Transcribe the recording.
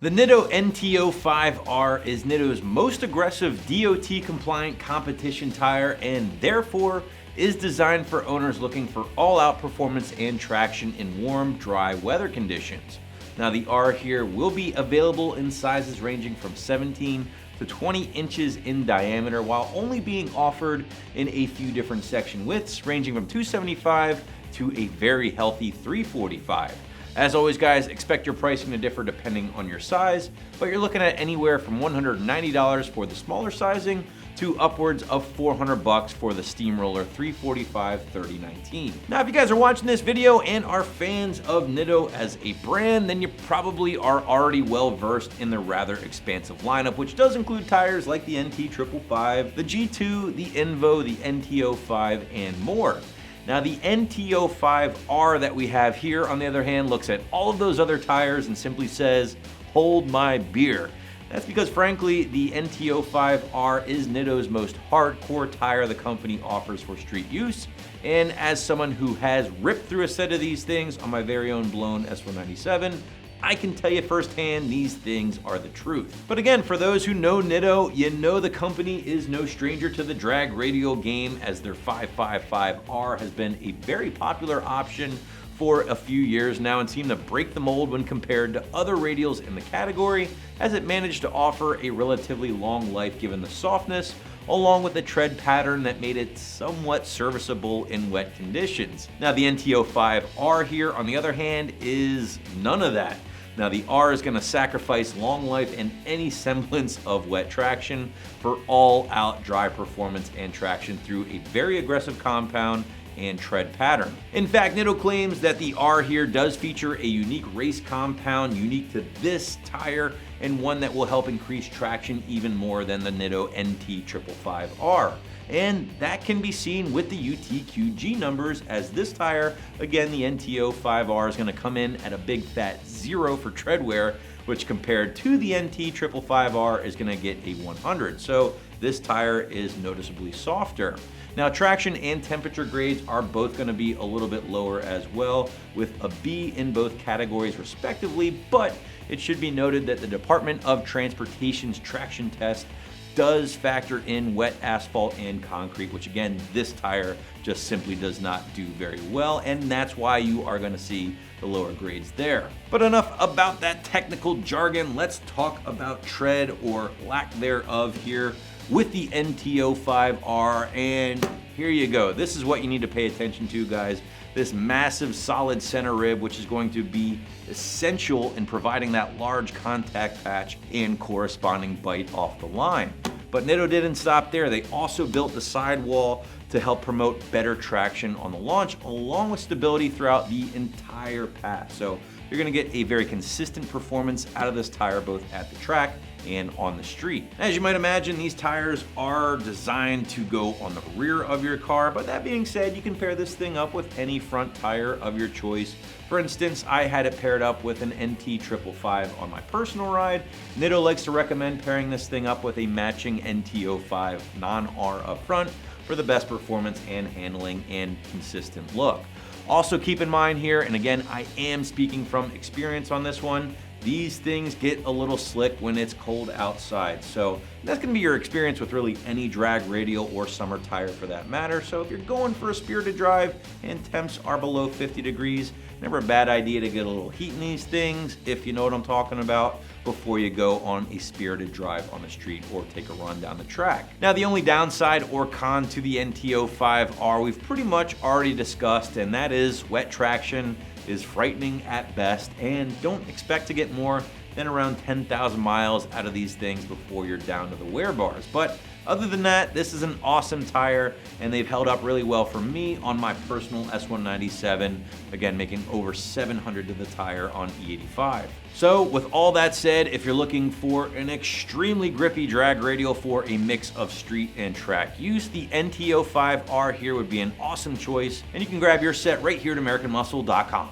The NITTO NT05R is NITTO's most aggressive DOT-compliant competition tire and therefore is designed for owners looking for all-out performance and traction in warm, dry weather conditions. Now the R here will be available in sizes ranging from 17 to 20 inches in diameter, while only being offered in a few different section widths ranging from 275 to a very healthy 345. As always guys, expect your pricing to differ depending on your size, but you're looking at anywhere from $190 for the smaller sizing to upwards of $400 for the Steamroller 345 3019. Now if you guys are watching this video and are fans of NITTO as a brand, then you probably are already well versed in their rather expansive lineup, which does include tires like the NT05R, the G2, the Invo, the NT05, and more. Now the NT05R that we have here, on the other hand, looks at all of those other tires and simply says, hold my beer. That's because frankly, the NT05R is NITTO's most hardcore tire the company offers for street use. And as someone who has ripped through a set of these things on my very own blown S197, I can tell you firsthand, these things are the truth. But again, for those who know NITTO, you know the company is no stranger to the drag radial game, as their 555R has been a very popular option for a few years now and seemed to break the mold when compared to other radials in the category, as it managed to offer a relatively long life given the softness, along with a tread pattern that made it somewhat serviceable in wet conditions. Now the NT05R here, on the other hand, is none of that. Now the R is going to sacrifice long life and any semblance of wet traction for all-out dry performance and traction through a very aggressive compound and tread pattern. In fact, NITTO claims that the R here does feature a unique race compound unique to this tire and one that will help increase traction even more than the NITTO NT05R. And that can be seen with the UTQG numbers, as this tire, again the NT05R, is going to come in at a big fat 0 for tread wear, which compared to the NT555R is going to get a 100. So this tire is noticeably softer. Now traction and temperature grades are both going to be a little bit lower as well, with a B in both categories respectively, but it should be noted that the Department of Transportation's traction test does factor in wet asphalt and concrete, which again, this tire just simply does not do very well, and that's why you are going to see the lower grades there. But enough about that technical jargon, let's talk about tread, or lack thereof, here with the NT05R, and here you go. This is what you need to pay attention to, guys. This massive solid center rib, which is going to be essential in providing that large contact patch and corresponding bite off the line. But NITTO didn't stop there. They also built the sidewall to help promote better traction on the launch, along with stability throughout the entire path. So you're gonna get a very consistent performance out of this tire, both at the track and on the street. As you might imagine, these tires are designed to go on the rear of your car, but that being said, you can pair this thing up with any front tire of your choice. For instance, I had it paired up with an NT555 on my personal ride. NITTO likes to recommend pairing this thing up with a matching NT05 non-R up front for the best performance and handling and consistent look. Also keep in mind here, and again, I am speaking from experience on this one, these things get a little slick when it's cold outside. So that's gonna be your experience with really any drag radial or summer tire for that matter. So if you're going for a spirited drive and temps are below 50 degrees, never a bad idea to get a little heat in these things, if you know what I'm talking about, before you go on a spirited drive on the street or take a run down the track. Now the only downside or con to the NT05R we've pretty much already discussed, and that is wet traction is frightening at best, and don't expect to get more than around 10,000 miles out of these things before you're down to the wear bars. But other than that, this is an awesome tire, and they've held up really well for me on my personal S197, again making over 700 to the tire on E85. So with all that said, if you're looking for an extremely grippy drag radial for a mix of street and track use, the NT05R here would be an awesome choice, and you can grab your set right here at AmericanMuscle.com.